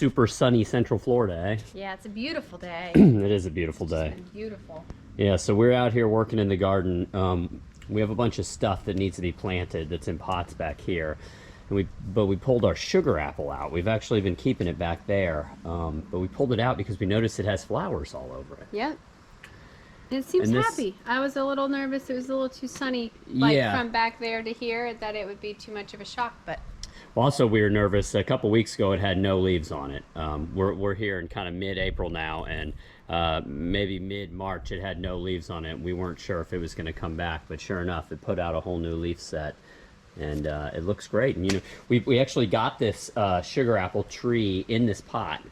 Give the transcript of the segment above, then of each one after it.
super sunny Central Florida, eh? Yeah, it's a beautiful day. It is a beautiful day. It's beautiful. Yeah, so we're out here working in the garden. We have a bunch of stuff that needs to be planted that's in pots back here. And we pulled our sugar apple out. We've actually been keeping it back there. But we pulled it out because we noticed it has flowers all over it. Yep. It seems happy. I was a little nervous. It was a little too sunny, from back there to here, that it would be too much of a shock. But also, we were nervous. A couple weeks ago, it had no leaves on it. We're here in kind of mid-April now, and maybe mid-March, it had no leaves on it. We weren't sure if it was going to come back, but sure enough, it put out a whole new leaf set, and it looks great. And we actually got this sugar apple tree in this pot,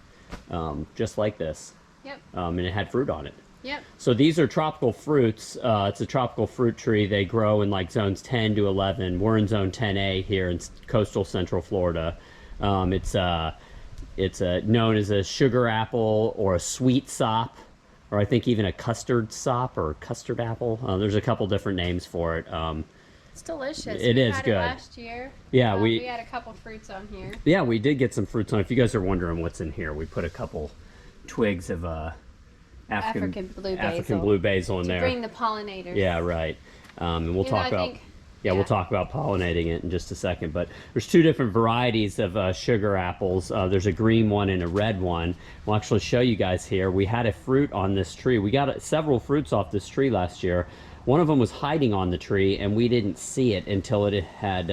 just like this. Yep. And it had fruit on it. Yep. So these are tropical fruits. It's a tropical fruit tree. They grow in like zones 10 to 11. We're in zone 10A here in coastal Central Florida. It's known as a sugar apple or a Sweetsop, or I think even a custard sop or custard apple. There's a couple different names for it. It's delicious. It is had good. It last year. Yeah, we had a couple fruits on here. Yeah, we did get some fruits on. If you guys are wondering what's in here, we put a couple twigs of African blue basil in there to bring the pollinators. Yeah, right. And we'll talk about we'll talk about pollinating it in just a second. But there's two different varieties of sugar apples. There's a green one and a red one. We'll actually show you guys here. We had a fruit on this tree. We got several fruits off this tree last year. One of them was hiding on the tree, and we didn't see it until it had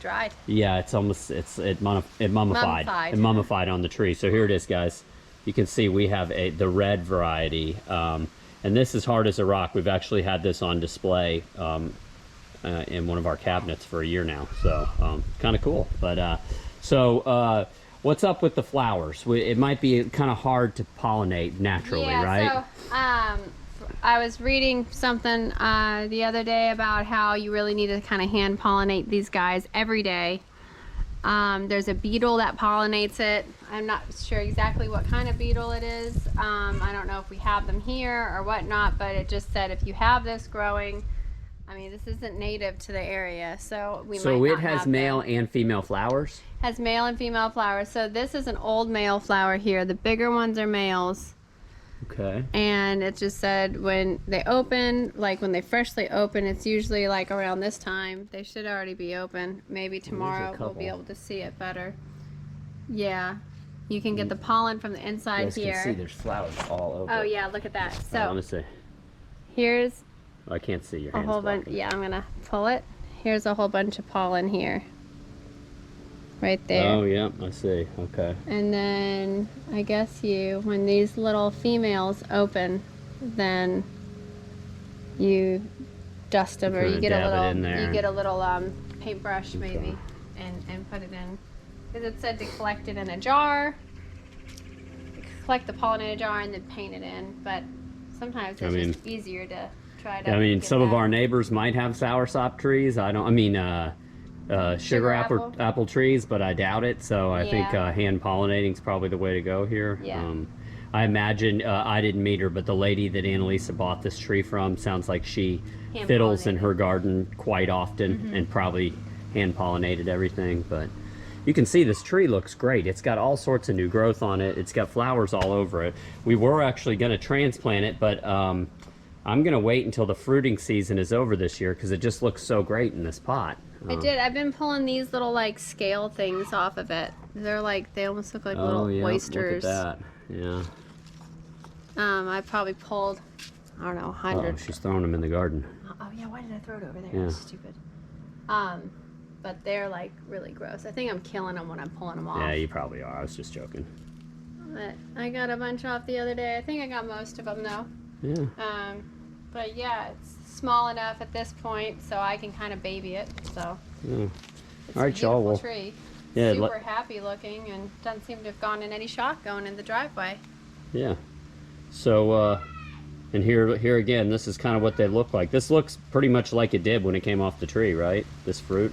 dried. Yeah, it mummified on the tree. So here it is, guys. You can see we have the red variety, and this is hard as a rock. We've actually had this on display in one of our cabinets for a year now, so kind of cool. But what's up with the flowers? It might be kind of hard to pollinate naturally, right? So I was reading something the other day about how you really need to kind of hand pollinate these guys every day. There's a beetle that pollinates it. I'm not sure exactly what kind of beetle it is. I don't know if we have them here or whatnot, but it just said if you have this growing, I mean, this isn't native to the area, so we might not have them. So it has male and female flowers? Has male and female flowers. So this is an old male flower here. The bigger ones are males. Okay. And it just said when they open, like when they freshly open, it's usually like around this time. They should already be open. Maybe tomorrow we'll be able to see it better. Yeah. You can get the pollen from the inside here. You guys can see there's flowers all over. Oh yeah, look at that. So let me see. Here's I can't see your hands. A whole bunch. Yeah, I'm gonna pull it. Here's a whole bunch of pollen here. Right there. Oh yeah, I see. Okay. And then I guess when these little females open, then you dust them, or you get a little paintbrush maybe, and put it in. Because it said to collect it in a jar, collect the pollen in a jar, and then paint it in. But sometimes it's just easier to try to. I mean, some of our neighbors might have soursop trees. Sugar apple trees, but I doubt it. So I think hand pollinating is probably the way to go here. Yeah. I imagine I didn't meet her, but the lady that Annalisa bought this tree from sounds like she fiddles in her garden quite often and probably hand pollinated everything. But you can see this tree looks great. It's got all sorts of new growth on it. It's got flowers all over it. We were actually going to transplant it, but I'm going to wait until the fruiting season is over this year because it just looks so great in this pot. I've been pulling these little like scale things off of it. They almost look like little oysters. Look at that. Yeah. I probably pulled, I don't know, 100. Oh, she's throwing them in the garden. Oh yeah, why did I throw it over there? Yeah. That's stupid. But they're like really gross. I think I'm killing them when I'm pulling them off. Yeah, you probably are. I was just joking. But I got a bunch off the other day. I think I got most of them though. Yeah. But yeah, it's small enough at this point so I can kind of baby it. So yeah. It's all right, a beautiful y'all. Tree. Yeah, super happy looking and doesn't seem to have gone in any shock going in the driveway. Yeah. So and here again, this is kind of what they look like. This looks pretty much like it did when it came off the tree, right? This fruit.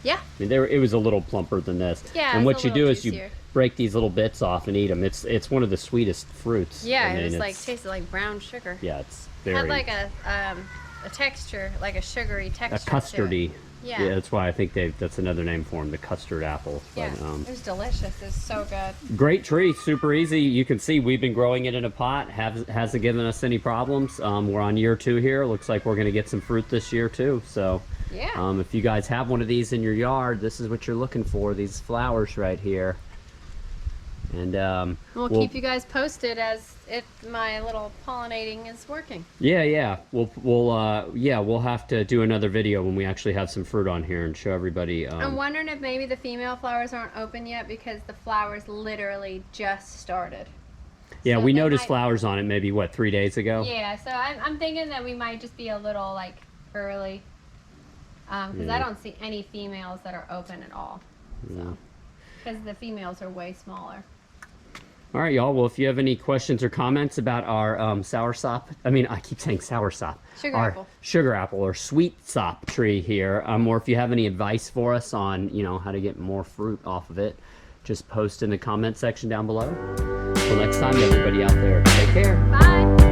Yeah. I mean, it was a little plumper than this. Yeah. And what you do is you break these little bits off and eat them. It's one of the sweetest fruits. Yeah, it was tasted like brown sugar. Yeah, it's very. Had like a a texture, like a sugary texture. A custardy. To it. Yeah. That's why I think that's another name for them, the custard apple. Yeah, But, it was delicious. It's so good. great tree, super easy. You can see we've been growing it in a pot. Hasn't given us any problems. We're on year 2 here. Looks like we're going to get some fruit this year too. So yeah. if you guys have one of these in your yard, this is what you're looking for. These flowers right here. And we'll keep you guys posted as if my little pollinating is working. Yeah. We'll have to do another video when we actually have some fruit on here and show everybody. I'm wondering if maybe the female flowers aren't open yet because the flowers literally just started. Yeah, So we they noticed might- flowers on it maybe, what, 3 days ago? Yeah, so I'm thinking that we might just be a little like early because Yeah. I don't see any females that are open at all. So because the females are way smaller. All right, y'all. Well, if you have any questions or comments about our soursop, I keep saying soursop. Sugar our apple. sugar apple or sweetsop tree here, or if you have any advice for us on, how to get more fruit off of it, just post in the comment section down below. Till next time, everybody out there, take care. Bye.